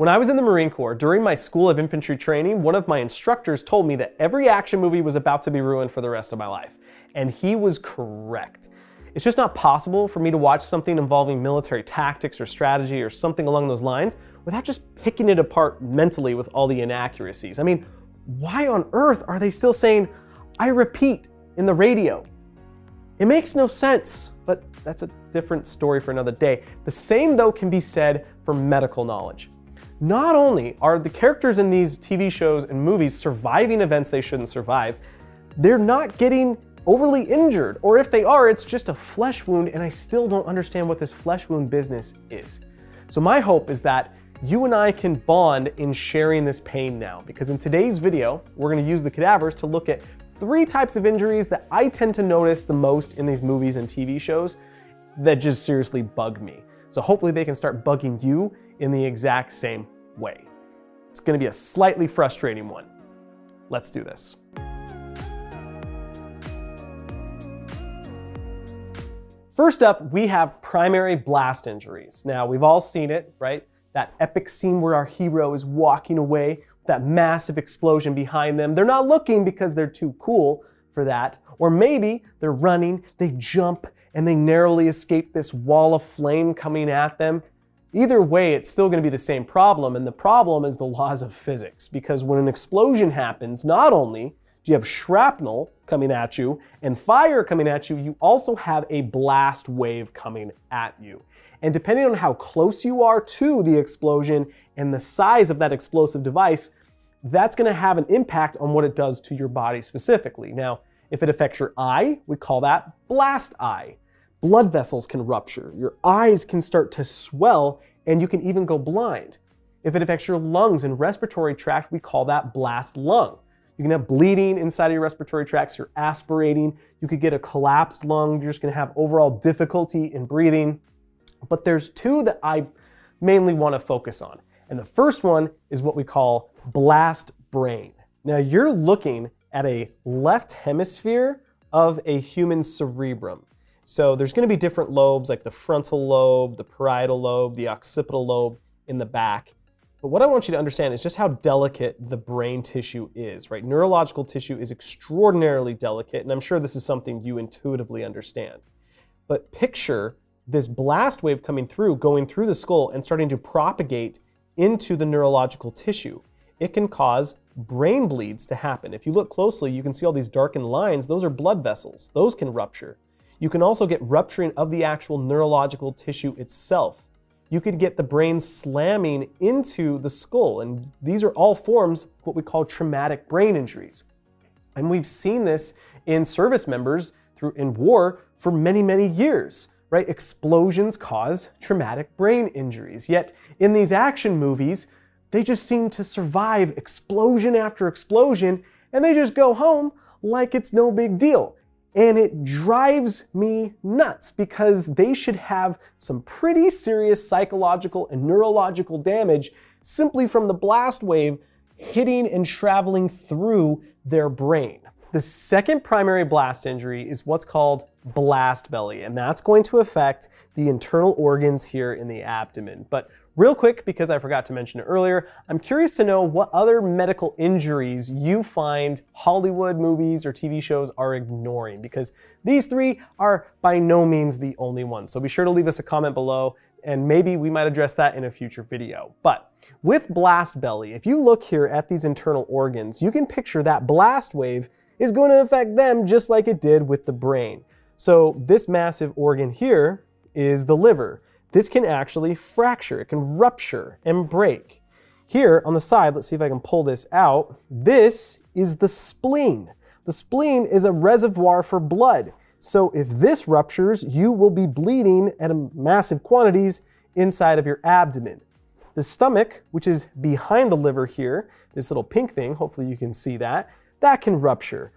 When I was in the Marine Corps, during my School of Infantry training, one of my instructors told me that every action movie was about to be ruined for the rest of my life. And he was correct. It's just not possible for me to watch something involving military tactics or strategy or something along those lines without just picking it apart mentally with all the inaccuracies. I mean, why on earth are they still saying, "I repeat," in the radio? It makes no sense, but that's a different story for another day. The same, though, can be said for medical knowledge. Not only are the characters in these TV shows and movies surviving events they shouldn't survive, they're not getting overly injured, or if they are, it's just a flesh wound, and I still don't understand what this flesh wound business is. So my hope is that you and I can bond in sharing this pain now, because in today's video, we're gonna use the cadavers to look at 3 types of injuries that I tend to notice the most in these movies and TV shows that just seriously bug me. So hopefully they can start bugging you in the exact same way. It's gonna be a slightly frustrating one. Let's do this. First up, we have primary blast injuries. Now, we've all seen it, right? That epic scene where our hero is walking away, that massive explosion behind them. They're not looking because they're too cool for that. Or maybe they're running, they jump, and they narrowly escape this wall of flame coming at them. Either way, it's still gonna be the same problem, and the problem is the laws of physics. Because when an explosion happens, not only do you have shrapnel coming at you and fire coming at you, you also have a blast wave coming at you. And depending on how close you are to the explosion and the size of that explosive device, that's gonna have an impact on what it does to your body specifically. Now, if it affects your eye, we call that blast eye. Blood vessels can rupture, your eyes can start to swell, and you can even go blind. If it affects your lungs and respiratory tract, we call that blast lung. You can have bleeding inside of your respiratory tracts, you're aspirating, you could get a collapsed lung, you're just gonna have overall difficulty in breathing. But there's 2 that I mainly wanna focus on. And the first one is what we call blast brain. Now you're looking at a left hemisphere of a human cerebrum. So there's gonna be different lobes like the frontal lobe, the parietal lobe, the occipital lobe in the back. But what I want you to understand is just how delicate the brain tissue is, right? Neurological tissue is extraordinarily delicate, and I'm sure this is something you intuitively understand. But picture this blast wave coming through, going through the skull and starting to propagate into the neurological tissue. It can cause brain bleeds to happen. If you look closely, you can see all these darkened lines. Those are blood vessels. Those can rupture. You can also get rupturing of the actual neurological tissue itself. You could get the brain slamming into the skull, and these are all forms of what we call traumatic brain injuries. And we've seen this in service members in war for many, many years, right? Explosions cause traumatic brain injuries. Yet in these action movies, they just seem to survive explosion after explosion, and they just go home like it's no big deal. And it drives me nuts because they should have some pretty serious psychological and neurological damage simply from the blast wave hitting and traveling through their brain. The second primary blast injury is what's called blast belly, and that's going to affect the internal organs here in the abdomen. But real quick, because I forgot to mention it earlier, I'm curious to know what other medical injuries you find Hollywood movies or TV shows are ignoring, because these 3 are by no means the only ones. So be sure to leave us a comment below, and maybe we might address that in a future video. But with blast belly, if you look here at these internal organs, you can picture that blast wave is going to affect them just like it did with the brain. So this massive organ here is the liver. This can actually fracture, it can rupture and break. Here on the side, let's see if I can pull this out. This is the spleen. The spleen is a reservoir for blood. So if this ruptures, you will be bleeding at massive quantities inside of your abdomen. The stomach, which is behind the liver here, this little pink thing, hopefully you can see that, that can rupture.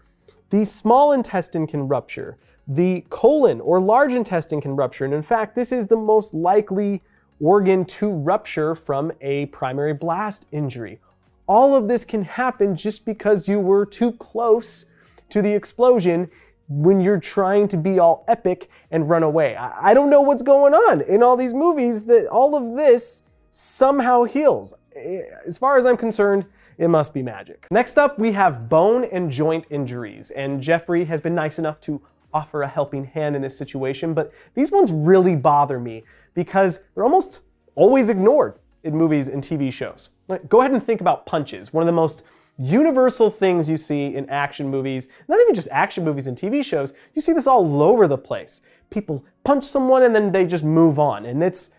The small intestine can rupture. The colon or large intestine can rupture. And in fact, this is the most likely organ to rupture from a primary blast injury. All of this can happen just because you were too close to the explosion when you're trying to be all epic and run away. I don't know what's going on in all these movies that all of this somehow heals. as far as I'm concerned, it must be magic. Next up, we have bone and joint injuries. And Jeffrey has been nice enough to offer a helping hand in this situation, but these ones really bother me because they're almost always ignored in movies and TV shows. Go ahead and think about punches. One of the most universal things you see in action movies, not even just action movies and TV shows, you see this all over the place. People punch someone and then they just move on, and it's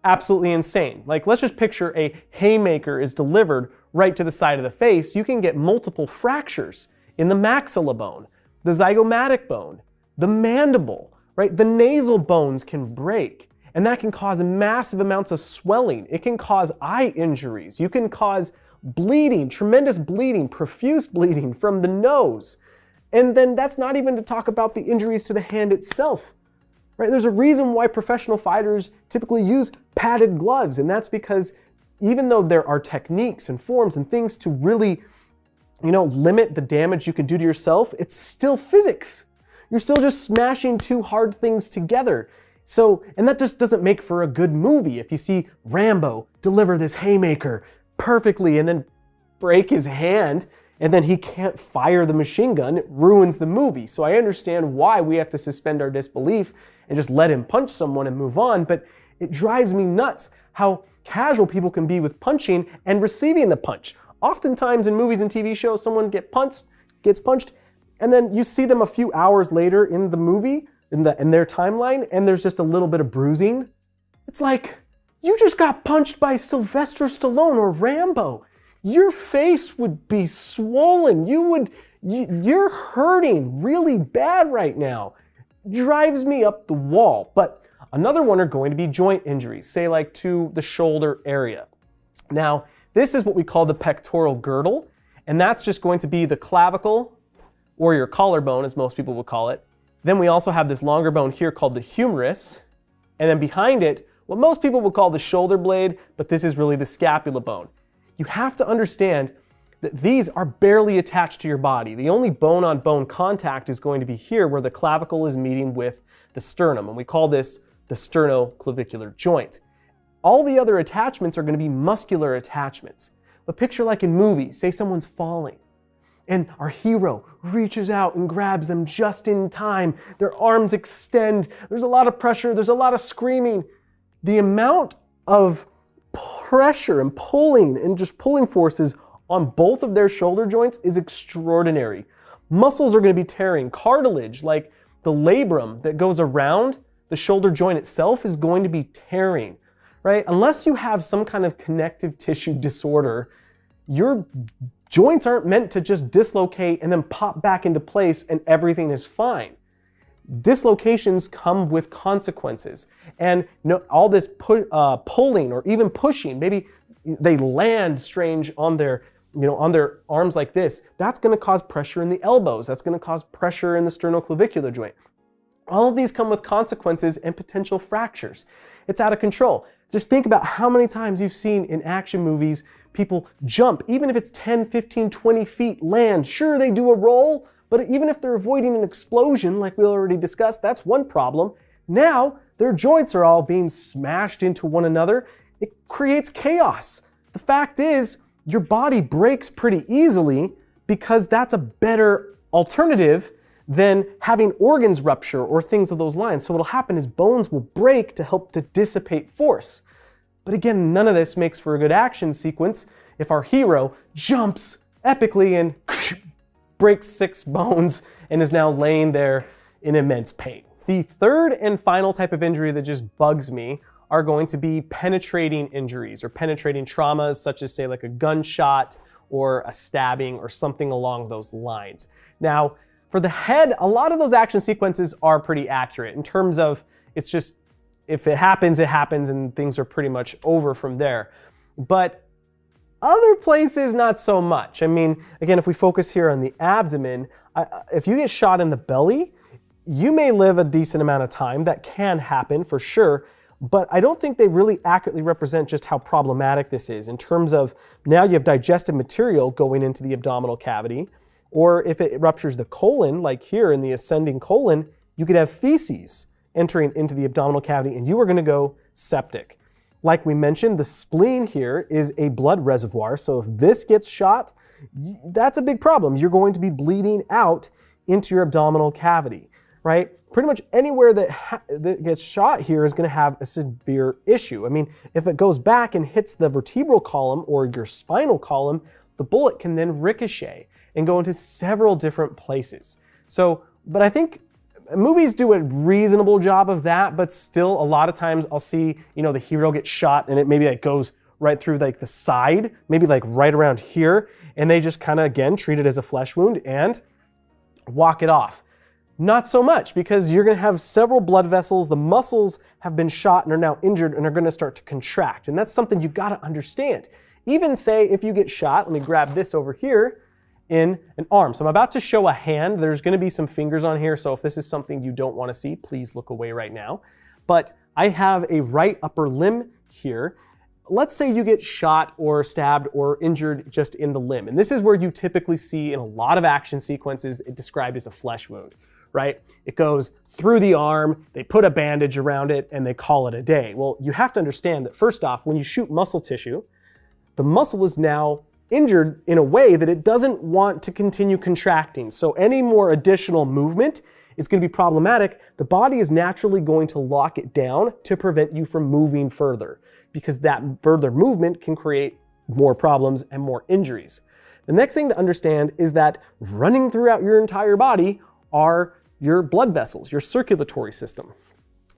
absolutely insane. Like, let's just picture a haymaker is delivered right to the side of the face. You can get multiple fractures in the maxilla bone, the zygomatic bone, the mandible, right? The nasal bones can break, and that can cause massive amounts of swelling. It can cause eye injuries. You can cause bleeding, tremendous bleeding, profuse bleeding from the nose. And then that's not even to talk about the injuries to the hand itself, right? There's a reason why professional fighters typically use padded gloves, and that's because even though there are techniques and forms and things to really, limit the damage you can do to yourself, it's still physics. You're still just smashing two hard things together. So, and that just doesn't make for a good movie. If you see Rambo deliver this haymaker perfectly and then break his hand, and then he can't fire the machine gun, it ruins the movie. So I understand why we have to suspend our disbelief and just let him punch someone and move on, but it drives me nuts how casual people can be with punching and receiving the punch. Oftentimes in movies and TV shows, someone gets punched, and then you see them a few hours later in the movie, in their timeline, and there's just a little bit of bruising. It's like, you just got punched by Sylvester Stallone or Rambo. Your face would be swollen. You're hurting really bad right now. Drives me up the wall. But another one are going to be joint injuries, say like to the shoulder area. Now, this is what we call the pectoral girdle, and that's just going to be the clavicle, or your collarbone, as most people would call it. Then we also have this longer bone here called the humerus, and then behind it, what most people would call the shoulder blade, but this is really the scapula bone. You have to understand that these are barely attached to your body. The only bone-on-bone contact is going to be here where the clavicle is meeting with the sternum, and we call this the sternoclavicular joint. All the other attachments are going to be muscular attachments. But picture like in movies, say someone's falling, and our hero reaches out and grabs them just in time. Their arms extend. There's a lot of pressure. There's a lot of screaming. The amount of pressure and just pulling forces on both of their shoulder joints is extraordinary. Muscles are going to be tearing. Cartilage, like the labrum that goes around the shoulder joint itself, is going to be tearing, right? Unless you have some kind of connective tissue disorder, your joints aren't meant to just dislocate and then pop back into place and everything is fine. Dislocations come with consequences. And all this pulling or even pushing, maybe they land strange on their arms like this, that's going to cause pressure in the elbows. That's going to cause pressure in the sternoclavicular joint. All of these come with consequences and potential fractures. It's out of control. Just think about how many times you've seen in action movies people jump, even if it's 10, 15, 20 feet, land. Sure, they do a roll, but even if they're avoiding an explosion, like we already discussed, that's one problem. Now, their joints are all being smashed into one another. It creates chaos. The fact is, your body breaks pretty easily because that's a better alternative than having organs rupture or things of those lines. So what'll happen is bones will break to help to dissipate force. But again, none of this makes for a good action sequence if our hero jumps epically and breaks 6 bones and is now laying there in immense pain. The third and final type of injury that just bugs me are going to be penetrating injuries or penetrating traumas, such as say like a gunshot or a stabbing or something along those lines. Now, for the head, a lot of those action sequences are pretty accurate in terms of it's just, if it happens, it happens, and things are pretty much over from there. But other places, not so much. I mean, again, if we focus here on the abdomen, if you get shot in the belly, you may live a decent amount of time. That can happen for sure. But I don't think they really accurately represent just how problematic this is in terms of now you have digestive material going into the abdominal cavity. Or if it ruptures the colon, like here in the ascending colon, you could have feces entering into the abdominal cavity and you are going to go septic. like we mentioned, the spleen here is a blood reservoir. So if this gets shot, that's a big problem. You're going to be bleeding out into your abdominal cavity, right? Pretty much anywhere that gets shot here is going to have a severe issue. I mean, if it goes back and hits the vertebral column or your spinal column, the bullet can then ricochet and go into several different places. So, but I think movies do a reasonable job of that, but still a lot of times I'll see, the hero get shot and it maybe like goes right through like the side, maybe like right around here, and they just kind of, again, treat it as a flesh wound and walk it off. Not so much, because you're going to have several blood vessels, the muscles have been shot and are now injured and are going to start to contract, and that's something you got to understand. Even say if you get shot, let me grab this over here, in an arm. So I'm about to show a hand. There's going to be some fingers on here, so if this is something you don't want to see, please look away right now. But I have a right upper limb here. Let's say you get shot or stabbed or injured just in the limb. And this is where you typically see in a lot of action sequences it described as a flesh wound, right? It goes through the arm, they put a bandage around it, and they call it a day. Well, you have to understand that first off, when you shoot muscle tissue, the muscle is now injured in a way that it doesn't want to continue contracting. So any more additional movement is going to be problematic. The body is naturally going to lock it down to prevent you from moving further, because that further movement can create more problems and more injuries. The next thing to understand is that running throughout your entire body are your blood vessels, your circulatory system.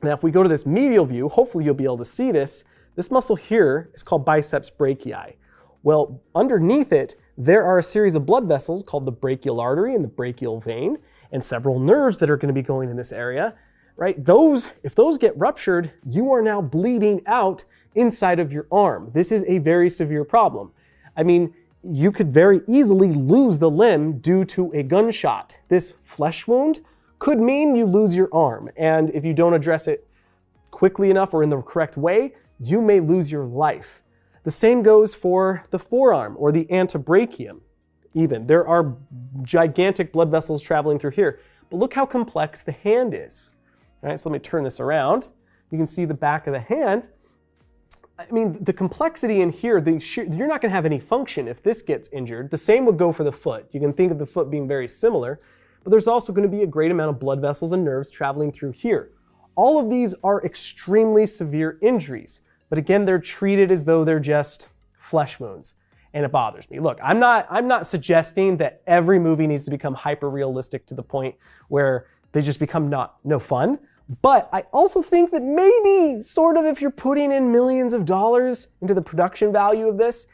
Now, if we go to this medial view, hopefully you'll be able to see this. This muscle here is called biceps brachii. Well, underneath it, there are a series of blood vessels called the brachial artery and the brachial vein, and several nerves that are going to be going in this area, right? If those get ruptured, you are now bleeding out inside of your arm. This is a very severe problem. I mean, you could very easily lose the limb due to a gunshot. This flesh wound could mean you lose your arm, and if you don't address it quickly enough or in the correct way, you may lose your life. The same goes for the forearm or the antebrachium even. There are gigantic blood vessels traveling through here, but look how complex the hand is. All right, so let me turn this around. You can see the back of the hand. I mean, the complexity in here, you're not going to have any function if this gets injured. The same would go for the foot. You can think of the foot being very similar, but there's also going to be a great amount of blood vessels and nerves traveling through here. All of these are extremely severe injuries. But again, they're treated as though they're just flesh wounds, and it bothers me. Look, I'm not suggesting that every movie needs to become hyper-realistic to the point where they just become no fun. But I also think that maybe, sort of, if you're putting in millions of dollars into the production value of this,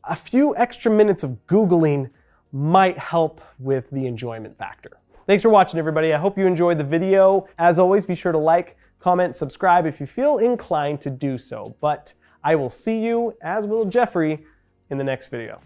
a few extra minutes of Googling might help with the enjoyment factor. Thanks for watching, everybody. I hope you enjoyed the video. As always, be sure to like, comment, subscribe if you feel inclined to do so. But I will see you, as will Jeffrey, in the next video.